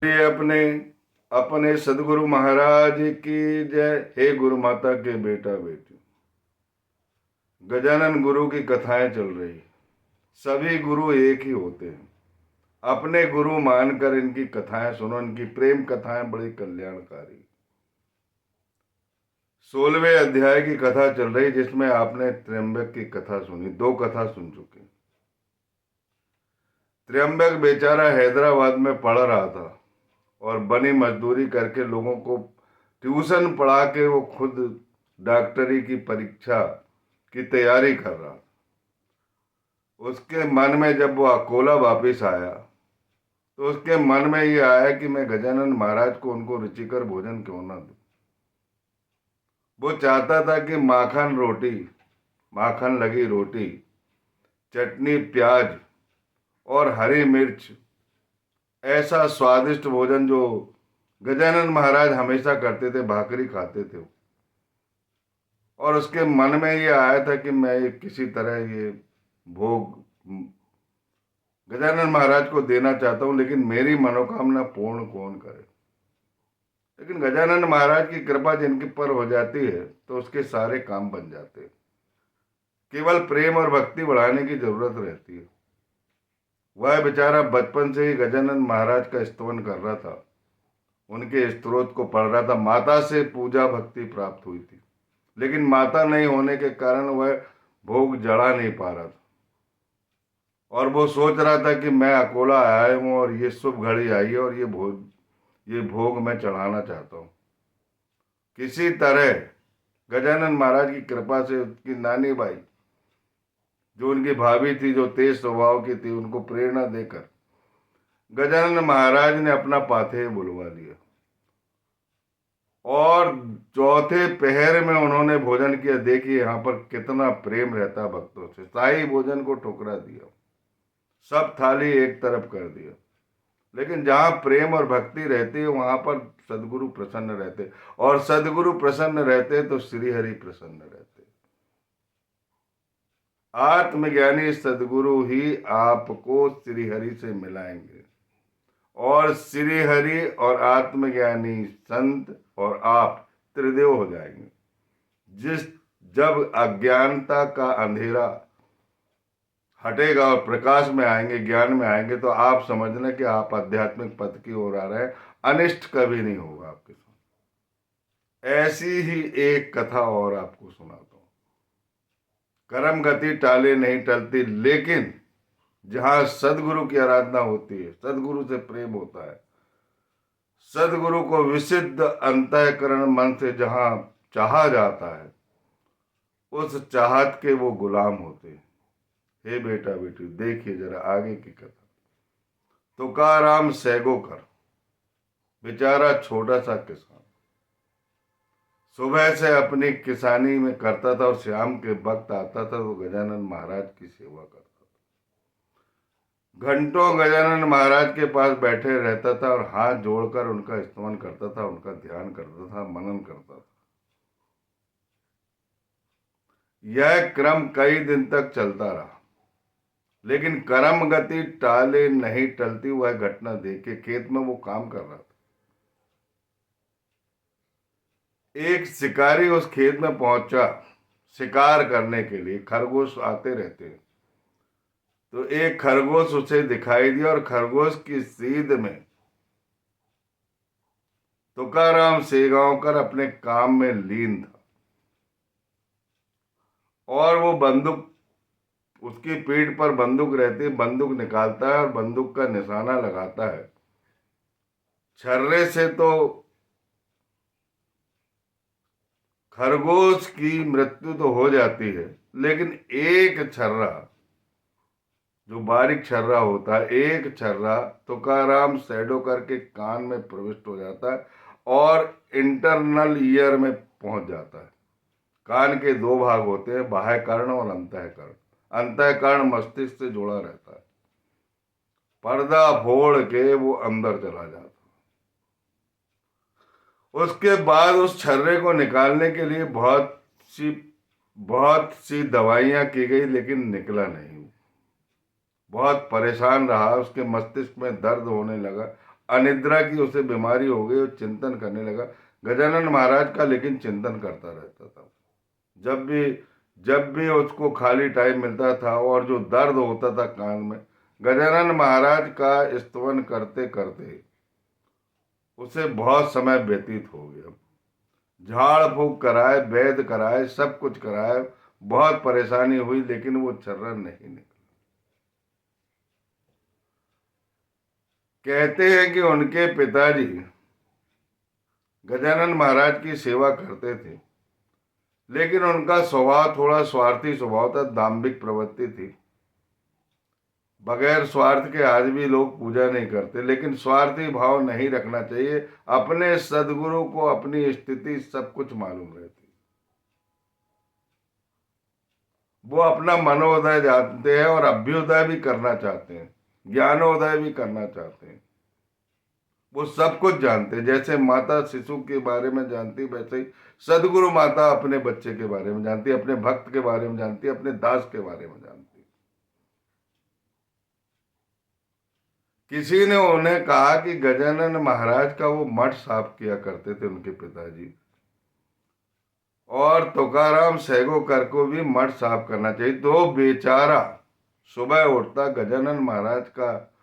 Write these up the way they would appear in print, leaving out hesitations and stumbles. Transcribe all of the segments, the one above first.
ये अपने अपने सदगुरु महाराज की जय। हे गुरु माता के बेटा बेटी, गजानन गुरु की कथाएं चल रही। सभी गुरु एक ही होते हैं। अपने गुरु मानकर इनकी कथाएं सुनो। इनकी प्रेम कथाएं बड़ी कल्याणकारी। 16वें अध्याय की कथा चल रही, जिसमें आपने त्र्यंबक की कथा सुनी। 2 कथा सुन चुके। त्र्यंबक बेचारा हैदराबाद में पढ़ रहा था और बनी मजदूरी करके लोगों को ट्यूशन पढ़ा के वो खुद डॉक्टरी की परीक्षा की तैयारी कर रहा। उसके मन में जब वो अकोला वापिस आया तो उसके मन में ये आया कि मैं गजानन महाराज को उनको रुचिकर भोजन क्यों ना दूं। वो चाहता था कि माखन लगी रोटी, चटनी, प्याज और हरी मिर्च, ऐसा स्वादिष्ट भोजन जो गजानन महाराज हमेशा करते थे, भाकरी खाते थे। और उसके मन में ये आया था कि मैं किसी तरह ये भोग गजानन महाराज को देना चाहता हूं, लेकिन मेरी मनोकामना पूर्ण कौन करे। लेकिन गजानन महाराज की कृपा जिनके पर हो जाती है तो उसके सारे काम बन जाते हैं। केवल प्रेम और भक्ति बढ़ाने की जरूरत रहती है। वह बेचारा बचपन से ही गजानन महाराज का स्तवन कर रहा था, उनके स्तोत्र को पढ़ रहा था। माता से पूजा भक्ति प्राप्त हुई थी, लेकिन माता नहीं होने के कारण वह भोग जड़ा नहीं पा रहा था। और वो सोच रहा था कि मैं अकोला आया हूं और ये शुभ घड़ी आई है और ये भोग मैं चढ़ाना चाहता हूं। किसी तरह गजानन महाराज की कृपा से उसकी नानी बाई, जो उनकी भाभी थी, जो तेज स्वभाव की थी, उनको प्रेरणा देकर गजानन महाराज ने अपना पाथे बुलवा लिया। और चौथे पहर में उन्होंने भोजन किया। देखिए यहां पर कितना प्रेम रहता भक्तों से। शाही भोजन को ठुकरा दिया, सब थाली एक तरफ कर दिया। लेकिन जहां प्रेम और भक्ति रहती है वहां पर सदगुरु प्रसन्न रहते, और सदगुरु प्रसन्न रहते तो श्री हरि प्रसन्न रहते। आत्मज्ञानी सदगुरु ही आपको श्री हरि से मिलाएंगे, और श्री हरि और आत्मज्ञानी संत और आप त्रिदेव हो जाएंगे। जिस जब अज्ञानता का अंधेरा हटेगा और प्रकाश में आएंगे, ज्ञान में आएंगे, तो आप समझना कि आप आध्यात्मिक पथ की ओर आ रहे हैं। अनिष्ट कभी नहीं होगा आपके साथ। ऐसी ही एक कथा और आपको सुनाता हूं। कर्म गति टाले नहीं टलती, लेकिन जहां सदगुरु की आराधना होती है, सदगुरु से प्रेम होता है, सदगुरु को विशुद्ध अंतःकरण मन से जहां चाहा जाता है, उस चाहत के वो गुलाम होते हैं। हे बेटा बेटी, देखिए जरा आगे की कथा। तुकाराम सैगोकर बेचारा छोटा सा किसान, सुबह से अपनी किसानी में करता था और शाम के वक्त आता था तो गजानन महाराज की सेवा करता था। घंटों गजानन महाराज के पास बैठे रहता था और हाथ जोड़कर उनका स्तवन करता था, उनका ध्यान करता था, मनन करता था। यह क्रम कई दिन तक चलता रहा, लेकिन कर्म गति टाले नहीं टलती वह घटना देखे। खेत में वो काम कर रहा था। एक शिकारी उस खेत में पहुंचा शिकार करने के लिए। खरगोश आते रहते हैं, तो एक खरगोश उसे दिखाई दिया और खरगोश की सीध में तुकाराम सेगांवकर अपने काम में लीन था। और वो बंदूक, उसकी पीठ पर बंदूक रहती है, बंदूक निकालता है और बंदूक का निशाना लगाता है। छर्रे से तो खरगोश की मृत्यु तो हो जाती है, लेकिन एक छर्रा, जो बारीक छर्रा होता है, एक छर्रा तुकाराम सैडोकर के कान में प्रविष्ट हो जाता है और इंटरनल ईयर में पहुंच जाता है। कान के 2 भाग होते हैं, बाह्य कर्ण और अंतःकरण। अंतःकरण मस्तिष्क से जुड़ा रहता है। पर्दा फोड़ के वो अंदर चला जाता है। उसके बाद उस छर्रे को निकालने के लिए बहुत सी दवाइयां की गई, लेकिन निकला नहीं। बहुत परेशान रहा, उसके मस्तिष्क में दर्द होने लगा। अनिद्रा की उसे बीमारी हो गई और चिंतन करने लगा गजानन महाराज का, लेकिन चिंतन करता रहता था। जब भी उसको खाली टाइम मिलता था और जो दर्द होता था कान में, गजानन महाराज का स्तवन करते करते उसे बहुत समय व्यतीत हो गया। झाड़ फूक कराए, वैद कराए, सब कुछ कराए, बहुत परेशानी हुई, लेकिन वो छर्रा नहीं निकला। कहते हैं कि उनके पिताजी गजानन महाराज की सेवा करते थे, लेकिन उनका स्वभाव थोड़ा स्वार्थी स्वभाव था, दाम्भिक प्रवृत्ति थी। बगैर स्वार्थ के आज भी लोग पूजा नहीं करते, लेकिन स्वार्थी भाव नहीं रखना चाहिए। अपने सदगुरु को अपनी स्थिति सब कुछ मालूम रहती, वो अपना मनोदय जानते हैं और अभ्युदय भी करना चाहते हैं, ज्ञानोदय भी करना चाहते हैं। वो सब कुछ जानते हैं। जैसे माता शिशु के बारे में जानती, वैसे ही सदगुरु माता अपने बच्चे के बारे में जानती, अपने भक्त के बारे में जानती, अपने दास के बारे में जानती। किसी ने उन्हें कहा कि गजानन महाराज का वो मठ साफ किया करते थे उनके पिताजी, और तुकाराम सहगोकर को भी मठ साफ करना चाहिए। तो बेचारा सुबह उठता, गजानन महाराज का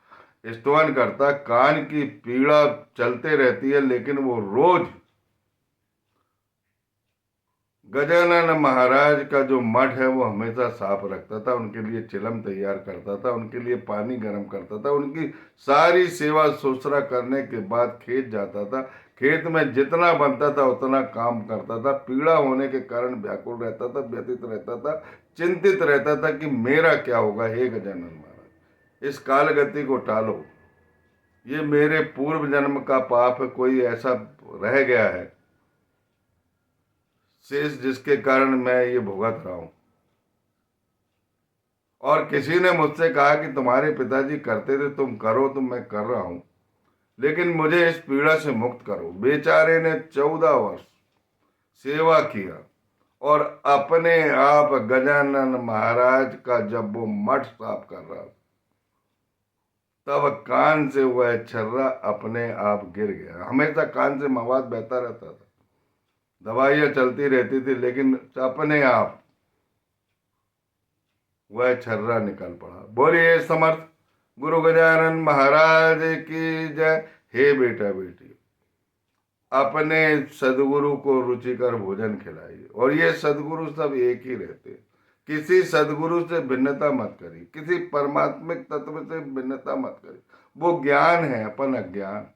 स्तवन करता, कान की पीड़ा चलते रहती है, लेकिन वो रोज गजानन महाराज का जो मठ है वो हमेशा साफ रखता था, उनके लिए चिलम तैयार करता था, उनके लिए पानी गर्म करता था, उनकी सारी सेवा सुसरा करने के बाद खेत जाता था। खेत में जितना बनता था उतना काम करता था। पीड़ा होने के कारण व्याकुल रहता था, व्यथित रहता था, चिंतित रहता था कि मेरा क्या होगा। हे गजानन महाराज, इस काल गति को टालो, ये मेरे पूर्व जन्म का पाप है, कोई ऐसा रह गया है शेष जिसके कारण मैं ये भुगत रहा हूं। और किसी ने मुझसे कहा कि तुम्हारे पिताजी करते थे, तुम करो, तो मैं कर रहा हूं, लेकिन मुझे इस पीड़ा से मुक्त करो। बेचारे ने 14 वर्ष सेवा किया और अपने आप गजानन महाराज का जब वो मठ साफ कर रहा, तब कान से वह छर्रा अपने आप गिर गया। हमेशा कान से मवाद बहता रहता था, दवाइयां चलती रहती थी, लेकिन अपने आप वह छर्रा निकल पड़ा। बोलिए समर्थ गुरु गजानन महाराज की जय। हे बेटा बेटी, अपने सदगुरु को रुचिकर भोजन खिलाइए, और ये सदगुरु सब एक ही रहते। किसी सदगुरु से भिन्नता मत करिए, किसी परमात्मिक तत्व से भिन्नता मत करिए। वो ज्ञान है, अपन अज्ञान।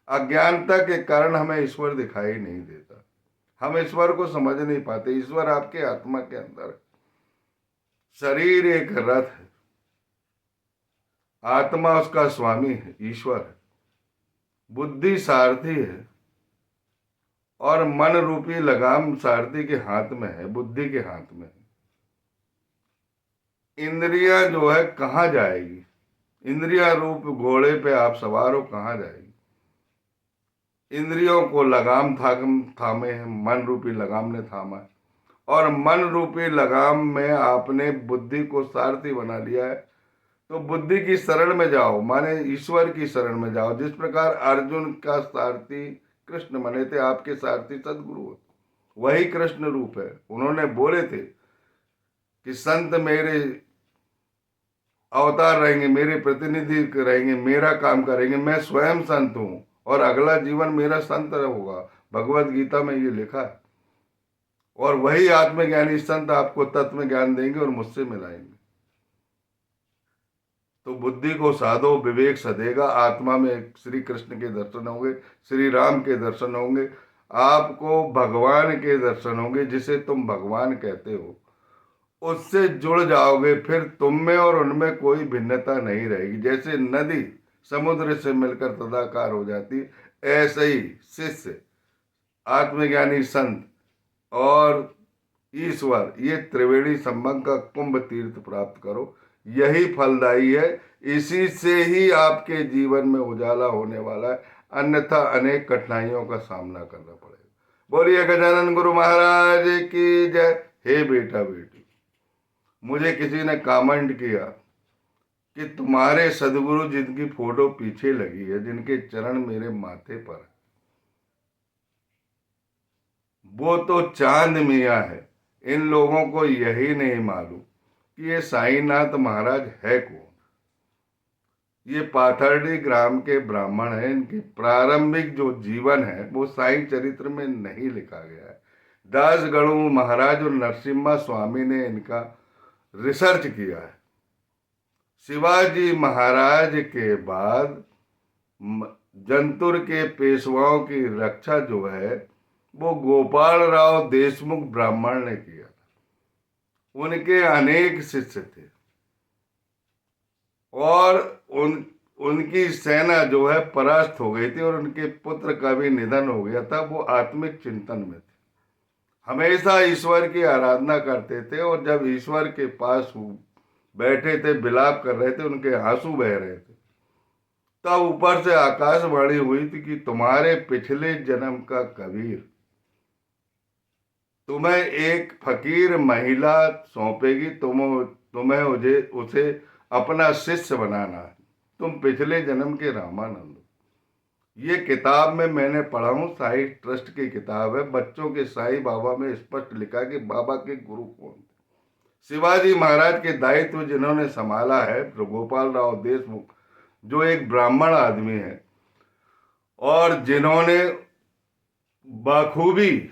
अज्ञानता के कारण हमें ईश्वर दिखाई नहीं देता, हम ईश्वर को समझ नहीं पाते। ईश्वर आपके आत्मा के अंदर है। शरीर एक रथ है, आत्मा उसका स्वामी है, ईश्वर है। बुद्धि सारथी है, और मन रूपी लगाम सारथी के हाथ में है, बुद्धि के हाथ में है। इंद्रियां जो है कहाँ जाएगी? इंद्रिया रूप घोड़े पे आप सवार हो, कहाँ जाएगी? इंद्रियों को लगाम थामे है, मन रूपी लगाम ने थामा है, और मन रूपी लगाम में आपने बुद्धि को सारथी बना लिया है। तो बुद्धि की शरण में जाओ, माने ईश्वर की शरण में जाओ। जिस प्रकार अर्जुन का सारथी कृष्ण बने थे, आपके सारथी सदगुरु, वही कृष्ण रूप है। उन्होंने बोले थे कि संत मेरे अवतार रहेंगे, मेरे प्रतिनिधि रहेंगे, मेरा काम करेंगे, मैं स्वयं संत हूं और अगला जीवन मेरा संत होगा। भगवत गीता में ये लिखा है। और वही आत्मज्ञानी संत आपको तत्व ज्ञान देंगे और मुझसे मिलाएंगे। तो बुद्धि को साधो, विवेक सधेगा, आत्मा में श्री कृष्ण के दर्शन होंगे, श्री राम के दर्शन होंगे, आपको भगवान के दर्शन होंगे। जिसे तुम भगवान कहते हो उससे जुड़ जाओगे, फिर तुम में और उनमें कोई भिन्नता नहीं रहेगी। जैसे नदी समुद्र से मिलकर तदाकार हो जाती, ऐसे ही शिष्य, आत्मज्ञानी संत और ईश्वर, ये त्रिवेणी संबंध का कुंभ तीर्थ प्राप्त करो। यही फलदायी है, इसी से ही आपके जीवन में उजाला होने वाला है, अन्यथा अनेक कठिनाइयों का सामना करना पड़ेगा। बोलिए गजानन गुरु महाराज की जय। हे बेटा बेटी, मुझे किसी ने कमेंट किया कि तुम्हारे सदगुरु जिनकी फोटो पीछे लगी है, जिनके चरण मेरे माथे पर है, वो तो चांद मियाँ है। इन लोगों को यही नहीं मालूम कि ये साईनाथ महाराज है कौन। ये पाथर्डी ग्राम के ब्राह्मण हैं। इनकी प्रारंभिक जो जीवन है वो साई चरित्र में नहीं लिखा गया है। दास गणु महाराज और नरसिम्हा स्वामी ने इनका रिसर्च किया है। शिवाजी महाराज के बाद जंतुर के पेशवाओं की रक्षा जो है वो गोपाल राव देशमुख ब्राह्मण ने किया था। उनके अनेक शिष्य थे और उनकी सेना जो है परास्त हो गई थी और उनके पुत्र का भी निधन हो गया था। वो आत्मिक चिंतन में थे, हमेशा ईश्वर की आराधना करते थे और जब ईश्वर के पास बैठे थे, विलाप कर रहे थे, उनके आंसू बह रहे थे, तब ऊपर से आकाशवाणी हुई थी कि तुम्हारे पिछले जन्म का कबीर तुम्हें एक फकीर महिला सौंपेगी, तुम्हें उसे अपना शिष्य बनाना है। तुम पिछले जन्म के रामानंद हो। ये किताब में मैंने पढ़ा हूँ, साई ट्रस्ट की किताब है। बच्चों के साई बाबा में स्पष्ट लिखा कि बाबा के गुरु कौन थे। शिवाजी महाराज के दायित्व जिन्होंने संभाला है, गोपाल राव देशमुख, जो एक ब्राह्मण आदमी है और जिन्होंने बखूबी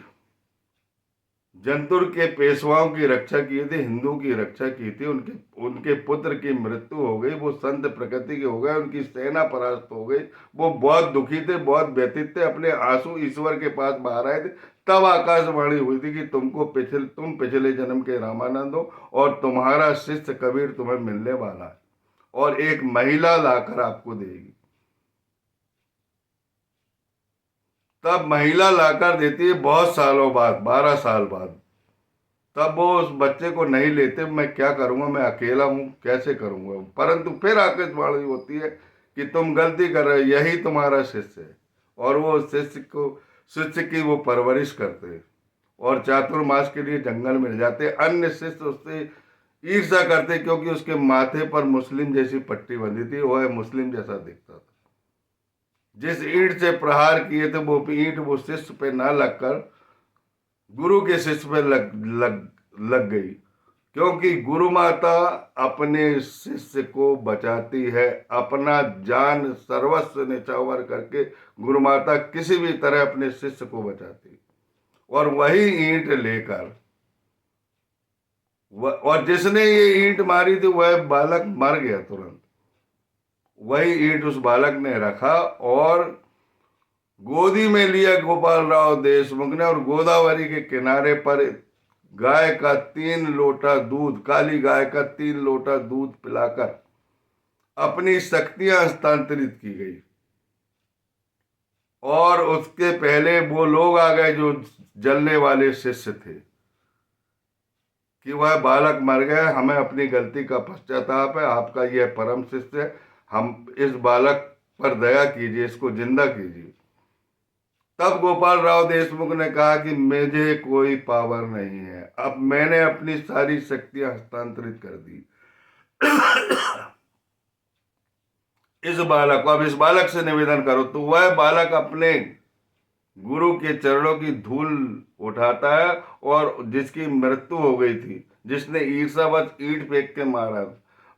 जंतुर के पेशवाओं की रक्षा की थी, हिंदू की रक्षा की थी। उनके उनके पुत्र की मृत्यु हो गई, वो संत प्रकृति के हो गए, उनकी सेना परास्त हो गई। वो बहुत दुखी थे, बहुत व्यथित थे, अपने आंसू ईश्वर के पास बहा रहे थे। तब आकाशवाणी हुई थी कि तुम पिछले जन्म के रामानंद हो और तुम्हारा शिष्य कबीर तुम्हें मिलने वाला है और एक महिला लाकर आपको देगी। तब महिला लाकर देती है बहुत सालों बाद, 12 साल बाद। तब वो उस बच्चे को नहीं लेते। मैं क्या करूंगा, मैं अकेला हूं, कैसे करूंगा। परंतु फिर आकाशवाणी होती है कि तुम गलती कर रहे हो, यही तुम्हारा शिष्य है। और वो शिष्य की वो परवरिश करते हैं और चातुर्मास के लिए जंगल में ले जाते। अन्य शिष्य उससे ईर्ष्या करते क्योंकि उसके माथे पर मुस्लिम जैसी पट्टी बंधी थी, वह मुस्लिम जैसा दिखता था। जिस ईंट से प्रहार किए थे वो ईंट वो शिष्य पे ना लगकर गुरु के शिष्य पे लग गई, क्योंकि गुरु माता अपने शिष्य को बचाती है। अपना जान सर्वस्व निछावर करके गुरु माता किसी भी तरह अपने शिष्य को बचाती। और वही ईंट लेकर और जिसने ये ईंट मारी थी वह बालक मर गया तुरंत। वही ईंट उस बालक ने रखा और गोदी में लिया गोपाल राव देशमुख ने और गोदावरी के किनारे पर गाय का 3 लोटा दूध, काली गाय का 3 लोटा दूध पिलाकर अपनी शक्तियां हस्तांतरित की गई। और उसके पहले वो लोग आ गए जो जलने वाले शिष्य थे कि वह बालक मर गया, हमें अपनी गलती का पश्चाताप है, आपका यह परम शिष्य है, हम इस बालक पर दया कीजिए, इसको जिंदा कीजिए। तब गोपाल राव देशमुख ने कहा कि मुझे कोई पावर नहीं है, अब मैंने अपनी सारी शक्तियां हस्तांतरित कर दी इस बालक को, अब इस बालक से निवेदन करो। तो वह बालक अपने गुरु के चरणों की धूल उठाता है और जिसकी मृत्यु हो गई थी, जिसने ईर्ष्यावश ईंट फेंक के मारा,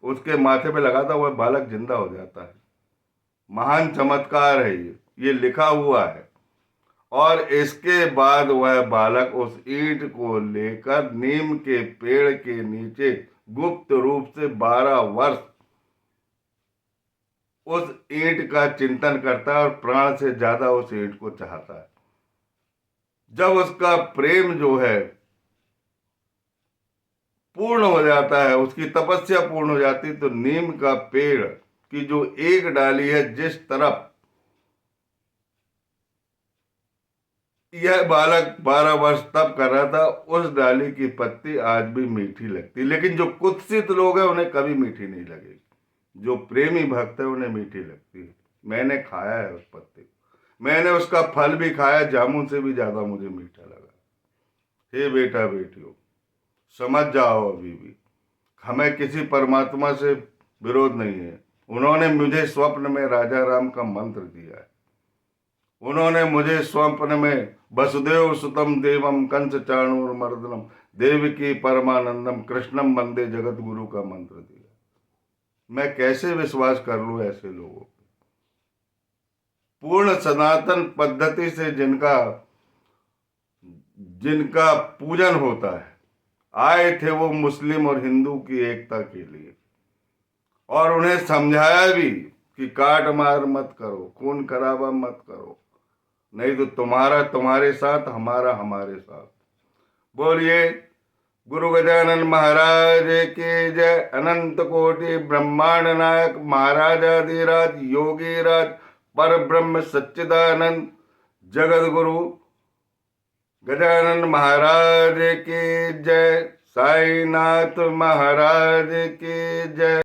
उसके माथे पे लगा था, वह बालक जिंदा हो जाता है। महान चमत्कार है ये लिखा हुआ है। और इसके बाद वह बालक उस ईंट को लेकर नीम के पेड़ के नीचे गुप्त रूप से 12 वर्ष उस ईंट का चिंतन करता है और प्राण से ज्यादा उस ईंट को चाहता है। जब उसका प्रेम जो है पूर्ण हो जाता है, उसकी तपस्या पूर्ण हो जाती है, तो नीम का पेड़ की जो एक डाली है, जिस तरफ यह बालक 12 वर्ष तप कर रहा था, उस डाली की पत्ती आज भी मीठी लगती। लेकिन जो कुत्सित लोग हैं उन्हें कभी मीठी नहीं लगेगी, जो प्रेमी भक्त है उन्हें मीठी लगती है। मैंने खाया है उस पत्ते को, मैंने उसका फल भी खाया, जामुन से भी ज्यादा मुझे मीठा लगा। हे बेटा बेटियों, समझ जाओ, अभी भी हमें किसी परमात्मा से विरोध नहीं है। उन्होंने मुझे स्वप्न में राजा राम का मंत्र दिया है। उन्होंने मुझे स्वप्न में वसुदेव सुतम देवम कंस चाणूरमर्दनम देवकी परमानंदम कृष्णम वंदे जगत गुरु का मंत्र दिया। मैं कैसे विश्वास कर लूं ऐसे लोगों पे? पूर्ण सनातन पद्धति से जिनका पूजन होता है, आए थे वो मुस्लिम और हिंदू की एकता के लिए, और उन्हें समझाया भी कि काट मार मत करो, खून खराबा मत करो, नहीं तो तुम्हारा तुम्हारे साथ, हमारा हमारे साथ। बोलिए गुरु गजानन महाराज की जय। अनंत कोटि ब्रह्मांड नायक महाराजाधिराज योगीराज पर ब्रह्म सच्चिदानंद जगत गुरु गजानन महाराज की जय। साईनाथ महाराज की जय।